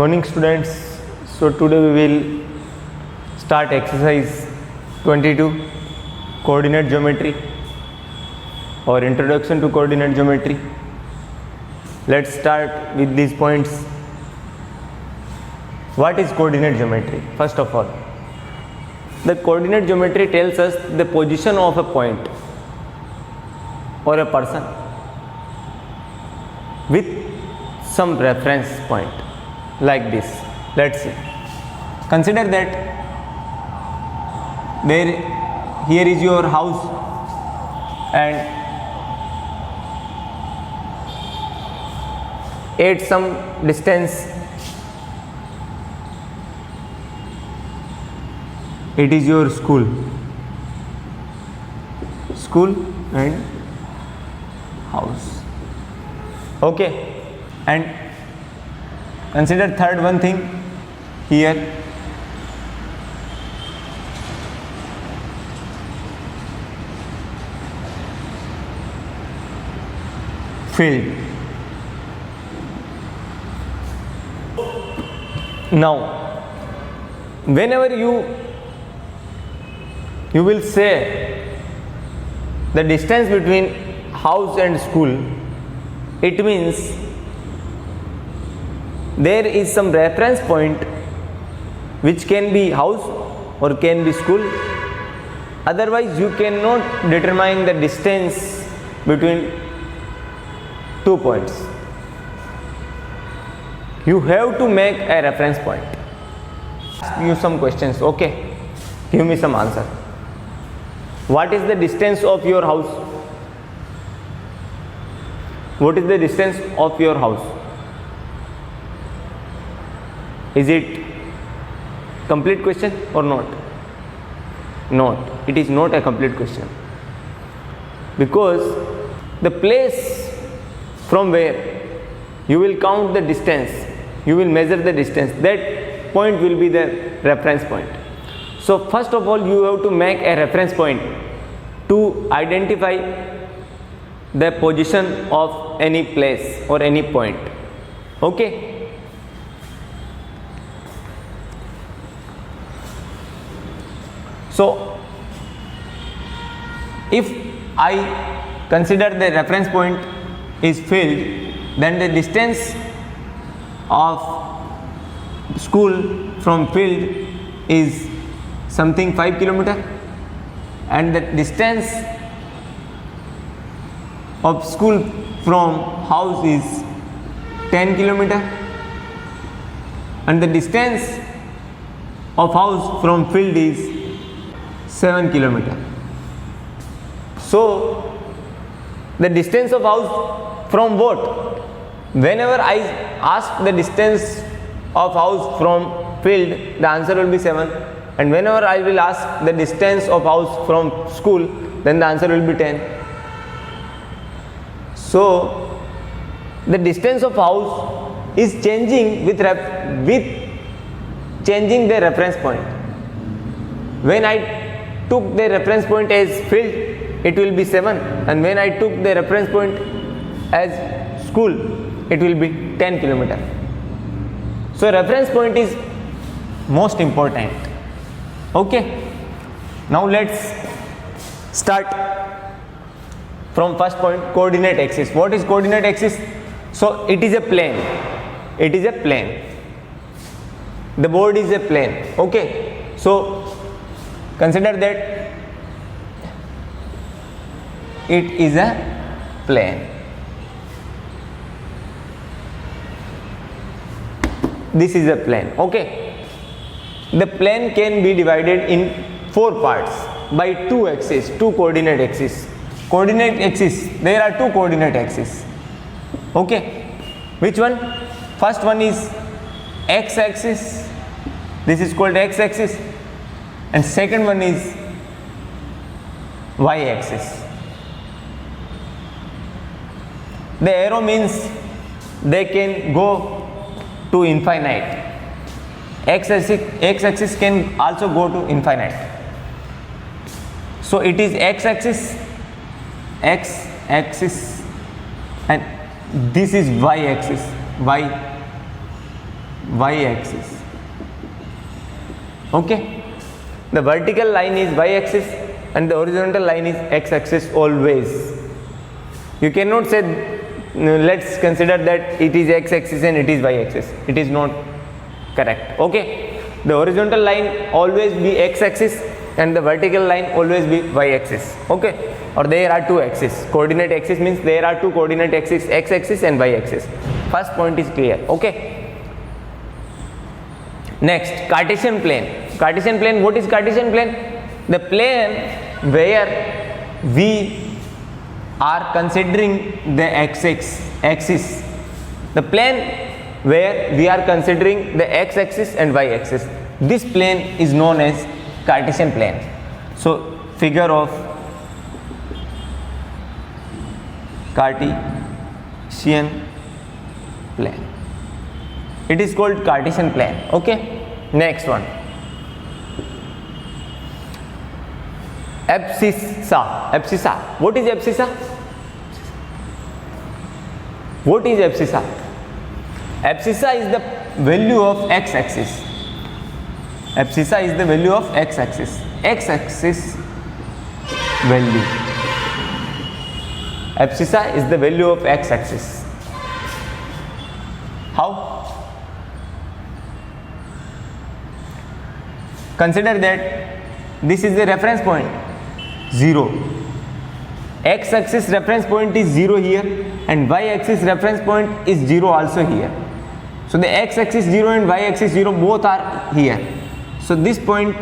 Morning students. So today we will start exercise 22 coordinate geometry or introduction to coordinate geometry. Let's start with these points. What is coordinate geometry? First of all, the coordinate geometry tells us the position of a point or a person with some reference point like this. Let's see. Consider that here is your house and at some distance it is your school and house. Okay, and consider third one thing here. Field. Now, whenever you will say the distance between house and school, it means there is some reference point which can be house or can be school. Otherwise you cannot determine the distance between 2 points. You have to make a reference point. Ask you some questions. Okay, give me some answer. What is the distance of your house? What is the distance of your house? Is it complete question or not? Not. It is not a complete question, because the place from where you will count the distance, you will measure the distance, that point will be the reference point. So first of all you have to make a reference point to identify the position of any place or any point. Okay. So if I consider the reference point is field, then the distance of school from field is something 5 km, and the distance of school from house is 10 km, and the distance of house from field is 7 km. So the distance of house from what? Whenever I ask the distance of house from field, the answer will be 7, and whenever I will ask the distance of house from school, then the answer will be 10. So the distance of house is changing with changing the reference point. When I took the reference point as field, it will be 7, and when I took the reference point as school, it will be 10 km. So reference point is most important. Okay, now let's start from first point, coordinate axis. What is coordinate axis? So it is a plane. It is a plane. The board is a plane. Okay, so consider that it is a plane. This is a plane. Okay, the plane can be divided in 4 parts by 2 axes, 2 coordinate axes. Coordinate axis, there are 2 coordinate axes. Okay, which one? First one is x axis. This is called x axis, and second one is y axis. The arrow means they can go to infinite. X axis can also go to infinite. So it is x axis, and this is y axis, y y axis. Okay, the vertical line is y axis and the horizontal line is x axis always. You cannot say let's consider that it is x axis and it is y axis. It is not correct. Okay, the horizontal line always be x axis and the vertical line always be y axis. Okay, or there are two axes. Coordinate axis means there are two coordinate axes, x axis and y axis. First point is clear. Okay, next, Cartesian plane. Cartesian plane, what is Cartesian plane? The plane where we are considering the axis. The plane where we are considering the x axis and y axis. This plane is known as Cartesian plane. So figure of Cartesian plane. It is called Cartesian plane. Okay, next one, abscissa. Abscissa, what is abscissa? What is abscissa? Abscissa is the value of x axis. Abscissa is the value of x axis. X axis value. Abscissa is the value of x axis. How? Consider that this is the reference point 0. X axis reference point is 0 here and y axis reference point is 0 also here. So the x axis 0 and y axis 0 both are here. So this point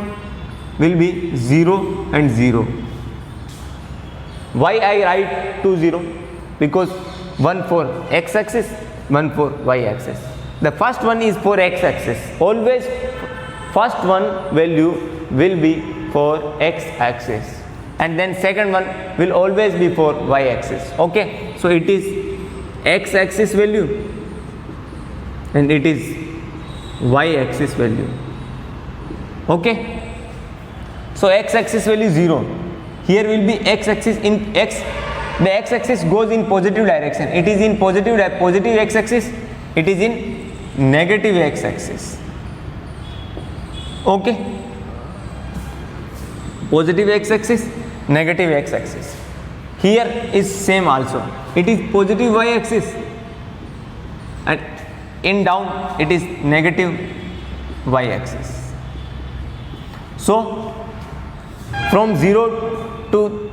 will be 0 and 0. Why I write 2 0? Because 1 for x axis, 1 for y axis. The first one is for x axis. Always first one value will be for x axis and then second one will always be for y axis. Okay, so it is x axis value and it is y axis value. Okay, so x axis value 0. Here will be x axis in x. The x axis goes in positive direction. It is in positive x axis. It is in negative x axis. Okay, positive x axis, negative x axis. Here is same also. It is positive y axis and in down it is negative y axis. So from 0 to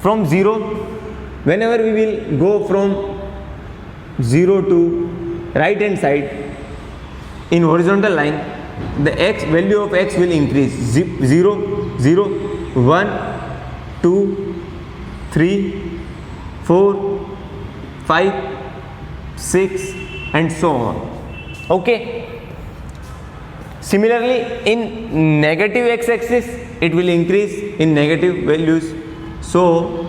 from 0, whenever we will go from 0 to right hand side in horizontal line, the x value of x will increase 0 0 1 2 3 4 5 6 and so on. Okay, similarly in negative x axis it will increase in negative values. So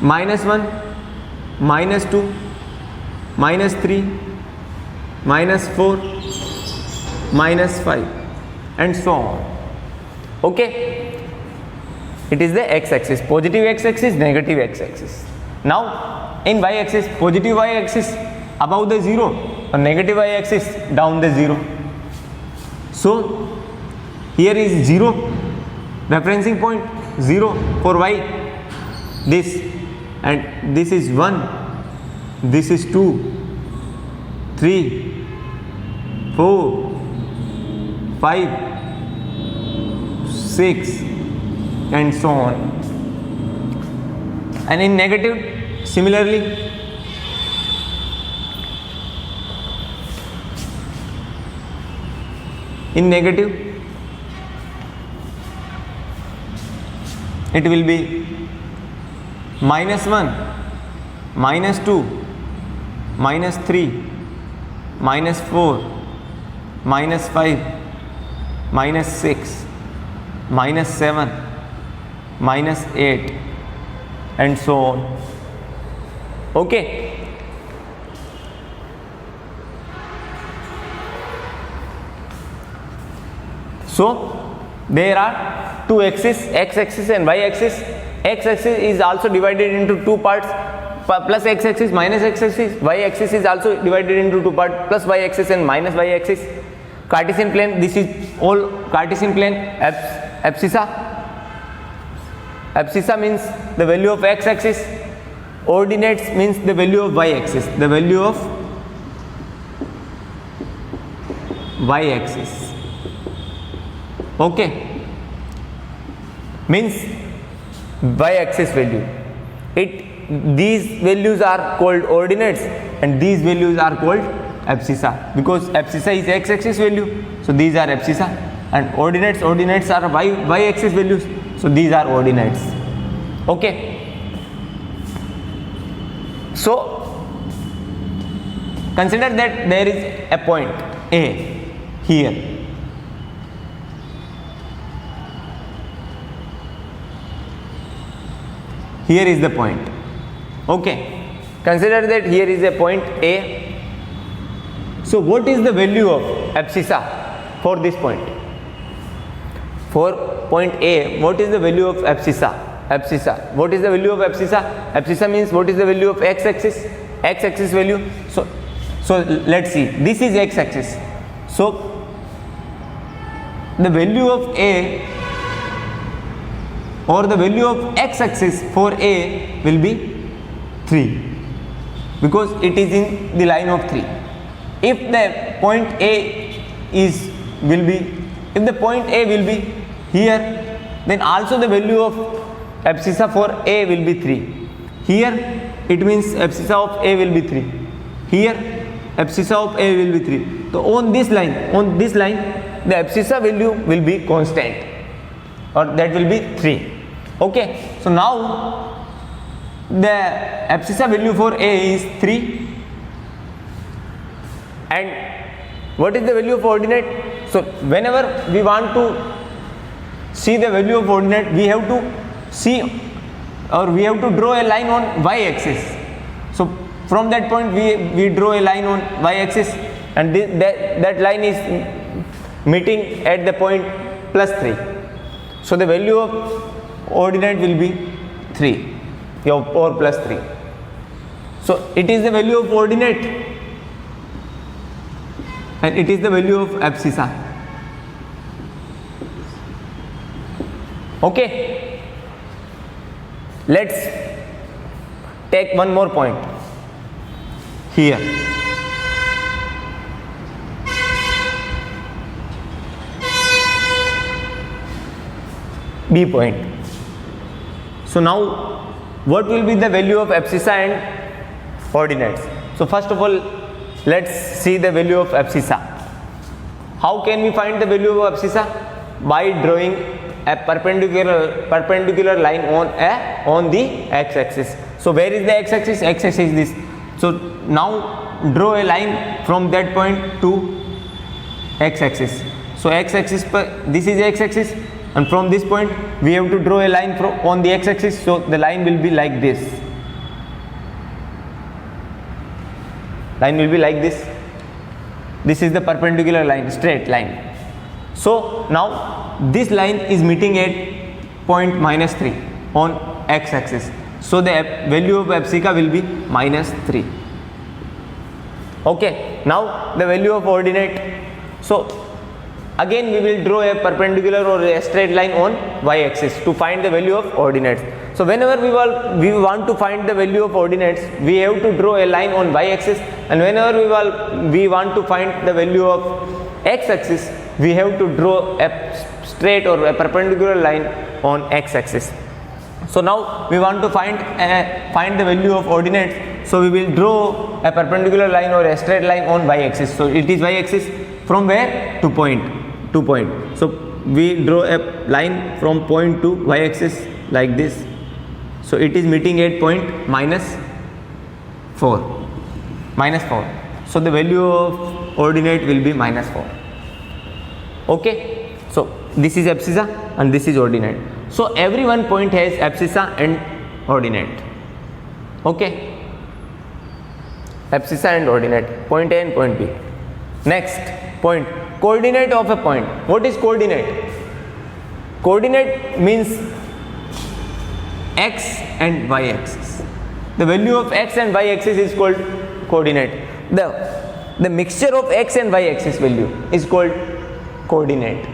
-1 -2 -3 -4 -5 and so on. Okay, it is the x axis, positive x axis, negative x axis. Now in y axis, positive y axis above the 0 or negative y axis down the 0. So here is 0 referencing point, 0 for y, this, and this is 1, this is 2 3 4 5 6 and so on. And in negative similarly, in negative it will be -1 -2 -3 -4 -5 -6 -7 -8 and so on. Okay, so there are two axes, x axis and y axis. X axis is also divided into two parts. plus x axis minus x axis, y axis is also divided into two parts, plus y axis and minus y axis. Cartesian plane, this is all Cartesian plane. Abscissa means the value of x axis, ordinates means the value of y axis, the value of y axis. Okay, means y axis value. These values are called ordinates and these values are called abscissa, because abscissa is x axis value, so these are abscissa, and ordinates are y axis values, so these are ordinates. Okay, so consider that there is a point A here. Here is the point. Okay, consider that here is a point A. So what is the value of abscissa for this point? For point A, what is the value of abscissa? What is the value of abscissa? Abscissa means what is the value of x axis? X axis value. So let's see. This is x axis. So the value of A or the value of x axis for A will be 3, because it is in the line of 3. If the point A will be here, then also the value of abscissa for A will be 3. Here it means abscissa of A will be 3. Here abscissa of A will be 3. So on this line the abscissa value will be constant, or that will be 3. Okay, so now the abscissa value for A is 3, and what is the value of ordinate? So whenever we want to see the value of ordinate, we have to draw a line on y axis. So from that point we draw a line on y axis, and that line is meeting at the point plus 3. So the value of ordinate will be 3 or plus 3. So it is the value of ordinate and it is the value of abscissa. Okay, let's take one more point here. B point. So now what will be the value of abscissa and ordinates? So first of all, let's see the value of abscissa. How can we find the value of abscissa? By drawing a perpendicular line on the x-axis. So where is the x-axis? X-axis is this. So now draw a line from that point to x-axis. So x-axis, this is x-axis, and from this point we have to draw a line on the x-axis. So the line will be like this. Line will be like this. This is the perpendicular line, straight line. So now this line is meeting at point -3 on x-axis. So the value of abscissa will be -3. Okay, now the value of ordinate. So again we will draw a perpendicular or a straight line on y-axis to find the value of ordinates. So whenever we want to find the value of ordinates, we have to draw a line on y-axis, and whenever we want to find the value of x-axis, we have to draw a straight or a perpendicular line on x-axis. So now we want to find the value of ordinates, so we will draw a perpendicular line or a straight line on y-axis. So it is y-axis from where to point. So we draw a line from point to y-axis like this. So it is meeting at point -4. So the value of ordinate will be -4. Okay, so this is abscissa and this is ordinate. So every one point has abscissa and ordinate. Okay, abscissa and ordinate, point A and point B. Next point, coordinate of a point. What is coordinate? Coordinate means x and y axis. The value of x and y axis is called coordinate. The mixture of x and y axis value is called coordinate.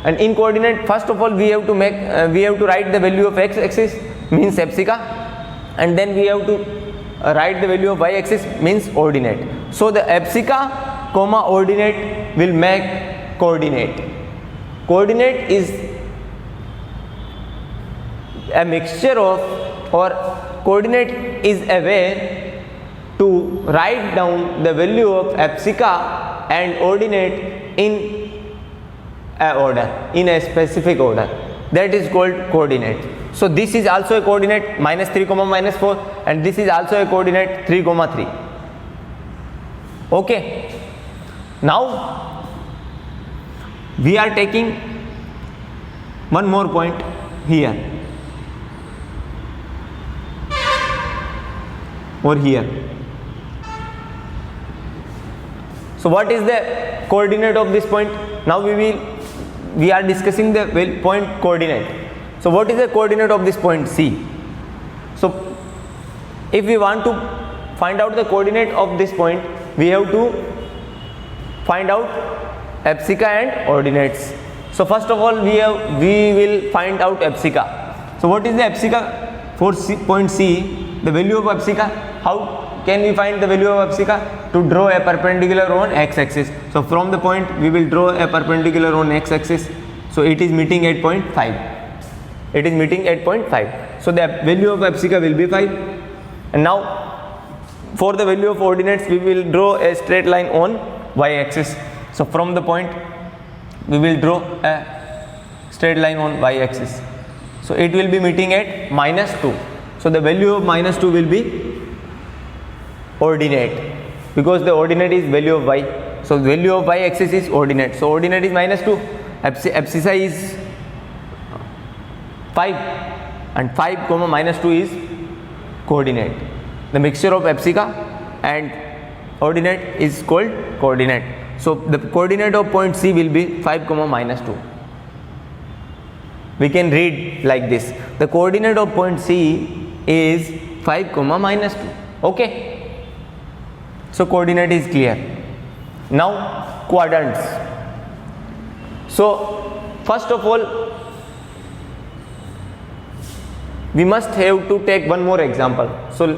And in coordinate, first of all we have to write the value of x axis, means epsica, and then we have to write the value of y axis, means ordinate. So the epsica comma ordinate will make coordinate. Coordinate is a mixture of, or coordinate is a way to write down the value of epsica and ordinate in a order, in a specific order. That is called coordinate. So this is also a coordinate -3, -4, and this is also a coordinate 3, 3. Okay. Now we are taking one more point here or here. So what is the coordinate of this point? Now we are discussing the point coordinate. So what is the coordinate of this point C? So if we want to find out the coordinate of this point, we have to find out epsica and ordinates. So first of all we will find out epsica. So what is the epsica for point C? The value of epsica, how can we find the value of epsica? To draw a perpendicular on x-axis. So from the point we will draw a perpendicular on x-axis. So it is meeting at point 5. It is meeting at point 5. So the value of epsica will be 5. And now for the value of ordinates we will draw a straight line on y-axis. So from the point we will draw a straight line on y-axis. So it will be meeting at -2. So the value of -2 will be ordinate, because the ordinate is value of y. So value of y axis is ordinate. So ordinate is -2. Abscissa is 5, and 5, -2 is coordinate. The mixture of epsica and ordinate is called coordinate. So the coordinate of point C will be 5, -2. We can read like this: the coordinate of point C is 5, -2. Okay. So coordinate is clear. Now quadrants. So first of all we must have to take one more example. So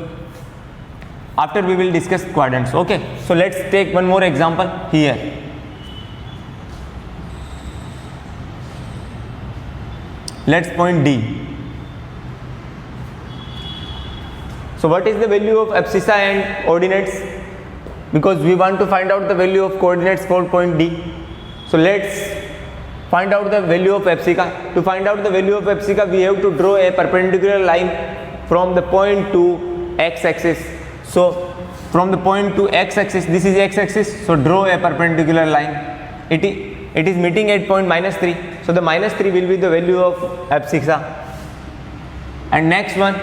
after we will discuss quadrants. Okay. So let's take one more example here. Let's point D. So what is the value of abscissa and ordinates? Because we want to find out the value of coordinates for point D. So let's find out the value of epsica. To find out the value of epsica, we have to draw a perpendicular line from the point to x-axis. So from the point to x-axis, this is x-axis. So draw a perpendicular line. It is meeting at point -3. So the -3 will be the value of abscissa. And next one,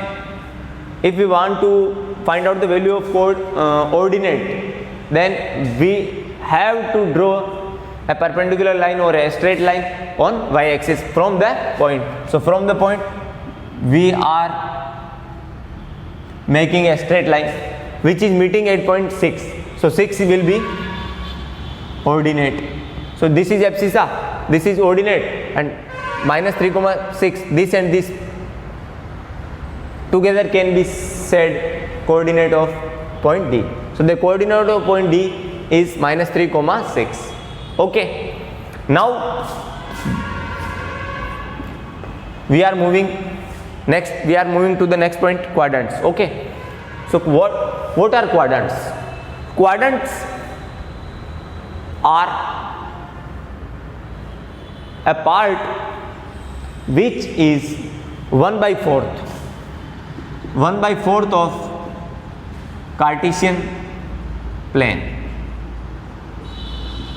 if we want to find out the value of ordinate, then we have to draw a perpendicular line or a straight line on y-axis from the point. So from the point we are making a straight line which is meeting at point 6. So 6 will be ordinate. So this is abscissa, this is ordinate, and -3, 6, this and this together can be said coordinate of point D. So the coordinate of point D is -3, 6. Okay. Now we are moving to the next point, quadrants. Okay. So what are quadrants? Quadrants are a part which is 1/4 of Cartesian plane.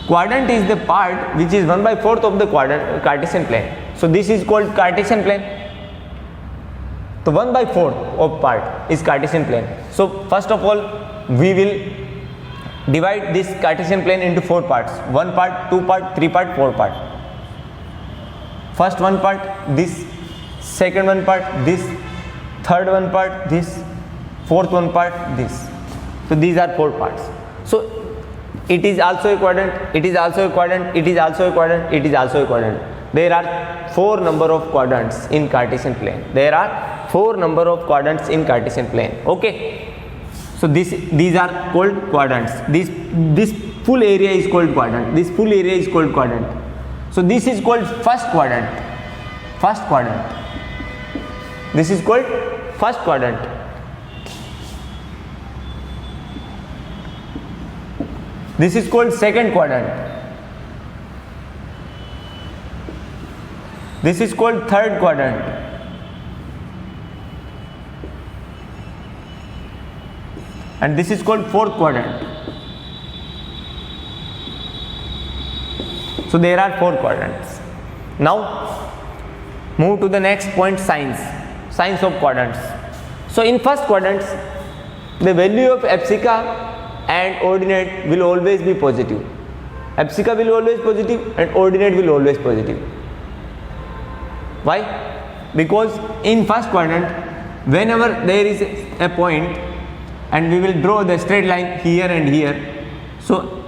Quadrant is the part which is 1/4 of the Cartesian plane. So this is called Cartesian plane. So 1/4 of part is Cartesian plane. So first of all we will divide this Cartesian plane into 4 parts. 1 part, 2 part, 3 part, 4 part. First one part, this. Second one part, this. Third one part, this. fourth one part this. So these are 4 parts. So it is also a quadrant, it is also a quadrant, it is also a quadrant, it is also a quadrant. There are 4 number of quadrants in Cartesian plane. There are 4 number of quadrants in Cartesian plane. Okay. So these are called quadrants. This full area is called quadrant. This full area is called quadrant. So this is called first quadrant. First quadrant. This is called first quadrant. This is called second quadrant. This is called third quadrant. And this is called fourth quadrant. So there are 4 quadrants. Now move to the next point, signs of quadrants. So in first quadrants, the value of epsica and ordinate will always be positive. Epsica will always positive and ordinate will always positive. Why? Because in first quadrant, whenever there is a point and we will draw the straight line here and here, so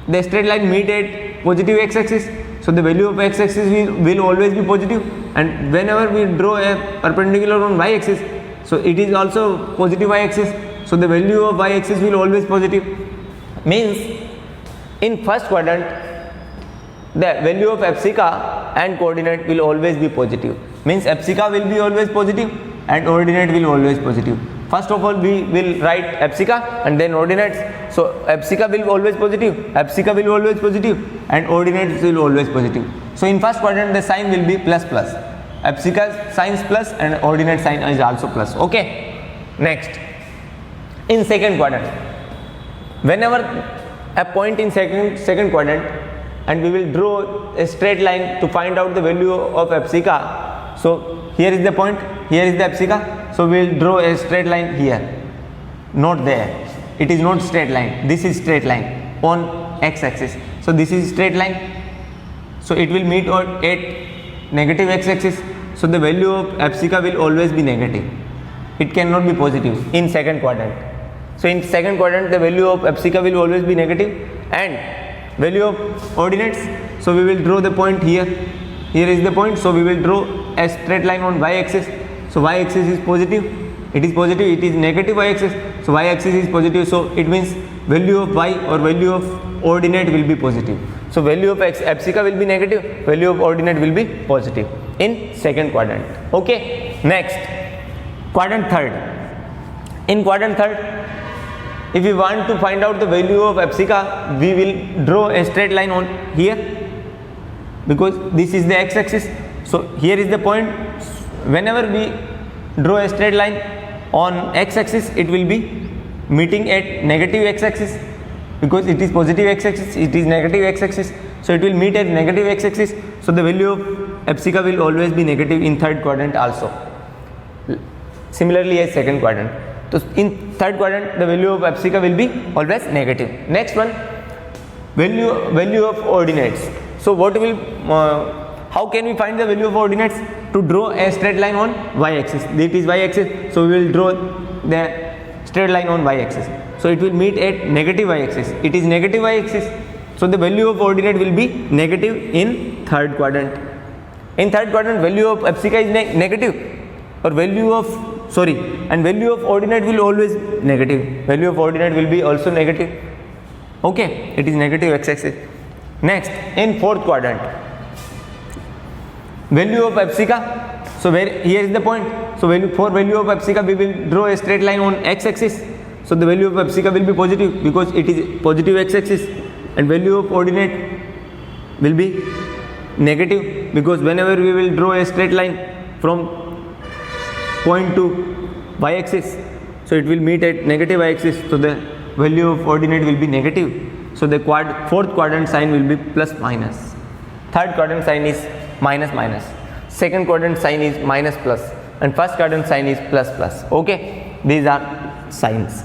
the straight line meet at positive x-axis, so the value of x-axis will always be positive, and whenever we draw a perpendicular on y-axis, so it is also positive y-axis, so the value of y-axis will always positive. Means in first quadrant, the value of epsica and coordinate will always be positive. Means epsica will be always positive and ordinate will always positive. First of all, we will write epsica and then ordinates. So epsica will always positive, epsica will always positive, and ordinates will always positive. So in first quadrant, the sign will be plus plus. Epsica sign is plus and ordinate sign is also plus. Okay. Next, in second quadrant, whenever a point in second quadrant, and we will draw a straight line to find out the value of epsica. So here is the point, here is the epsica. So we will draw a straight line here, not there. It is not straight line. This is straight line on x-axis. So this is straight line. So it will meet at negative x-axis. So the value of epsica will always be negative. It cannot be positive in second quadrant. So in second quadrant, the value of epsica will always be negative, and value of ordinates. So we will draw the point here. Here is the point. So we will draw a straight line on y-axis. So y-axis is positive. It is positive. It is negative y-axis. So y-axis is positive. So it means value of y or value of ordinate will be positive. So value of epsica will be negative. Value of ordinate will be positive in second quadrant. Okay. Next, quadrant third. In quadrant third, if we want to find out the value of epsica, we will draw a straight line on here, because this is the x-axis. So here is the point. Whenever we draw a straight line on x-axis, it will be meeting at negative x-axis, because it is positive x-axis, it is negative x-axis. So it will meet at negative x-axis. So the value of epsica will always be negative in third quadrant also. Similarly as second quadrant. So in third quadrant, the value of epsica will be always negative. Next one, value of ordinates. So what will how can we find the value of ordinates? To draw a straight line on y-axis. It is y-axis. So we will draw the straight line on y-axis. So it will meet at negative y-axis. It is negative y-axis. So the value of ordinate will be negative in third quadrant. In third quadrant, value of epsica is negative, or value of and value of ordinate will always negative. Value of ordinate will be also negative. Okay, it is negative x-axis. Next, in fourth quadrant, value of epsica. So here is the point. So for value of epsica, we will draw a straight line on x-axis. So the value of epsica will be positive, because it is positive x-axis, and value of ordinate will be negative, because whenever we will draw a straight line from point to y-axis, so it will meet at negative y-axis. So the value of ordinate will be negative. So the fourth quadrant sign will be plus minus. Third quadrant sign is minus minus. Second quadrant sign is minus plus, and first quadrant sign is plus plus. Okay, these are signs.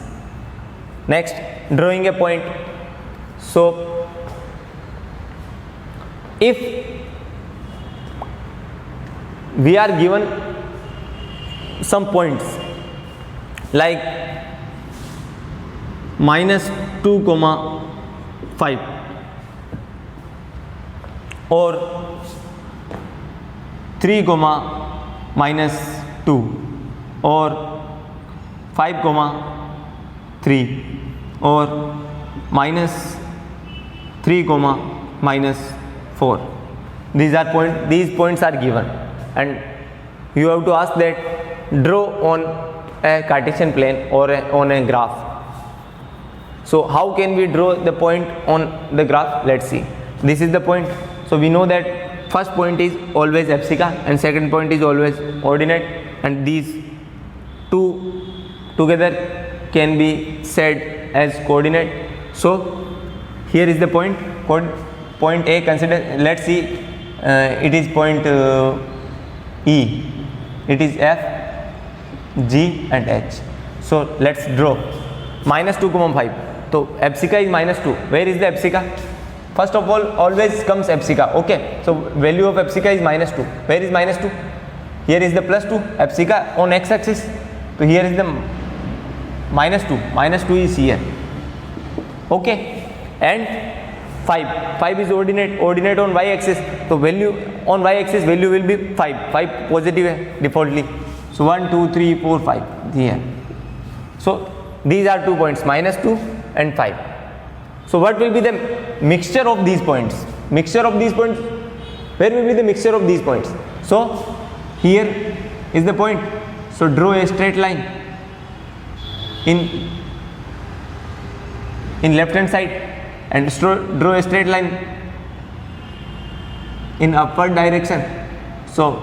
Next, drawing a point. So if we are given some points like -2,5 or 3, -2 or 5, 3 or -3, -4. These points are given, and you have to ask that draw on a Cartesian plane or on a graph. So how can we draw the point on the graph? Let's see. This is the point. So we know that first point is always epsica and second point is always ordinate, and these two together can be said as coordinate. So here is the point A. Consider, let's see, it is point E. It is F, G and H. So let's draw -2,5. So epsica is -2. Where is the epsica? First of all, always comes epsica. Okay, so value of epsica is -2. Where is -2? Here is the +2. Epsica on x-axis. So here is the -2. -2 is here. Okay, and 5 is ordinate on y-axis. So value on y-axis value will be 5 positive defaultly. So 1, 2, 3, 4, 5 here. So these are 2 points, -2 and 5. So what will be the mixture of these points? Mixture of these points, where will be the mixture of these points? So here is the point. So draw a straight line in left hand side and draw a straight line in upward direction. So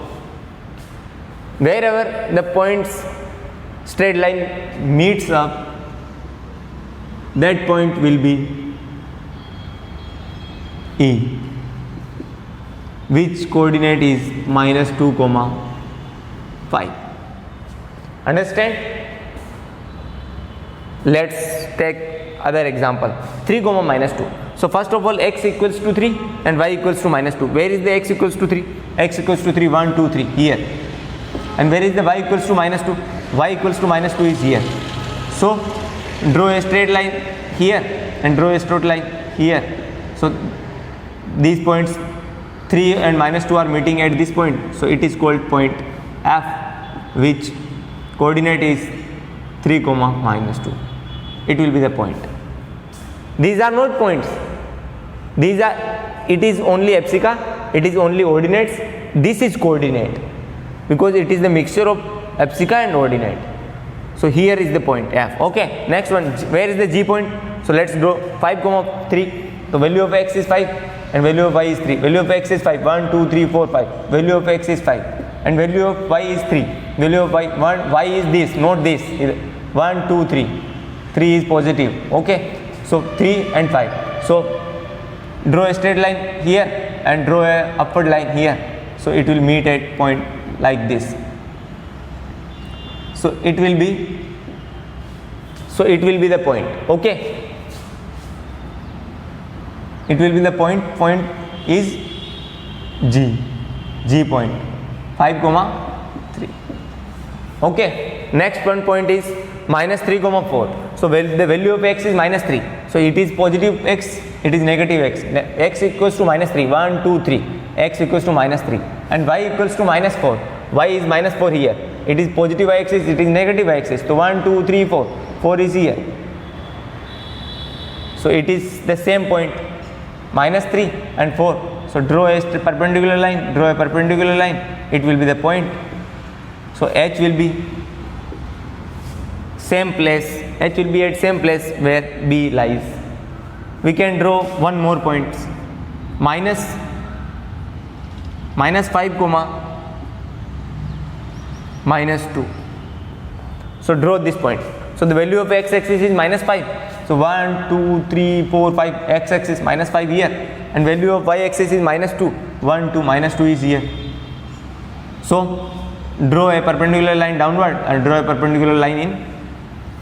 wherever the points straight line meets up, that point will be E, which coordinate is -2,5. Understand? Let's take other example, 3, -2. So first of all, x equals to 3 and y equals to -2. Where is the x equals to 3? X equals to 3, 1, 2, 3 here. And where is the y equals to -2? Y equals to -2 is here. So draw a straight line here and draw a straight line here. So these points 3 and -2 are meeting at this point. So it is called point F, which coordinate is 3, -2. It will be the point. These are not points. It is only epsica, it is only ordinates. This is coordinate because it is the mixture of epsica and ordinate. So here is the point F. Okay, next one, where is the G point? So let's draw 5, 3. The value of x is 5 and value of y is 3. Value of x is 5, 1, 2, 3, 4, 5. Value of x is 5 and value of y is 3. Value of y is this, not this. 1, 2, 3. 3 is positive. Okay, so 3 and 5. So draw a straight line here and draw a upward line here. So it will meet at point like this. So it will be the point. Okay, it will be the point. Point is G point, 5, 3. Okay, next one point is -3, 4. So the value of x is -3. So it is positive x, it is negative x. X equals to -3, 1, 2, 3. X equals to -3 and y equals to -4. Y is -4 here. It is positive y-axis, it is negative y-axis. So 1, 2, 3, 4. 4 is here. So it is the same point, -3 and 4. So draw a perpendicular line. Draw a perpendicular line. It will be the point. So H will be same place. H will be at same place where B lies. We can draw one more point. -5, -2. So draw this point. So the value of x-axis is -5. So 1, 2, 3, 4, 5. X-axis -5 here and value of y-axis is -2. 1, 2, -2 is here. So draw a perpendicular line downward and draw a perpendicular line in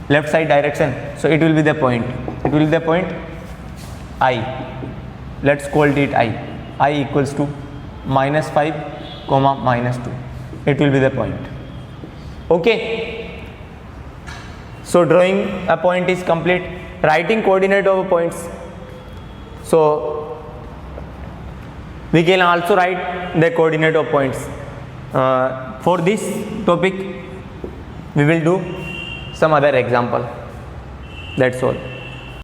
left side direction. So it will be the point. It will be the point I. Let's call it I. I equals to -5, -2. It will be the point. Okay. So drawing a point is complete. Writing coordinate of points. So we can also write the coordinate of points. For this topic we will do some other example. That's all.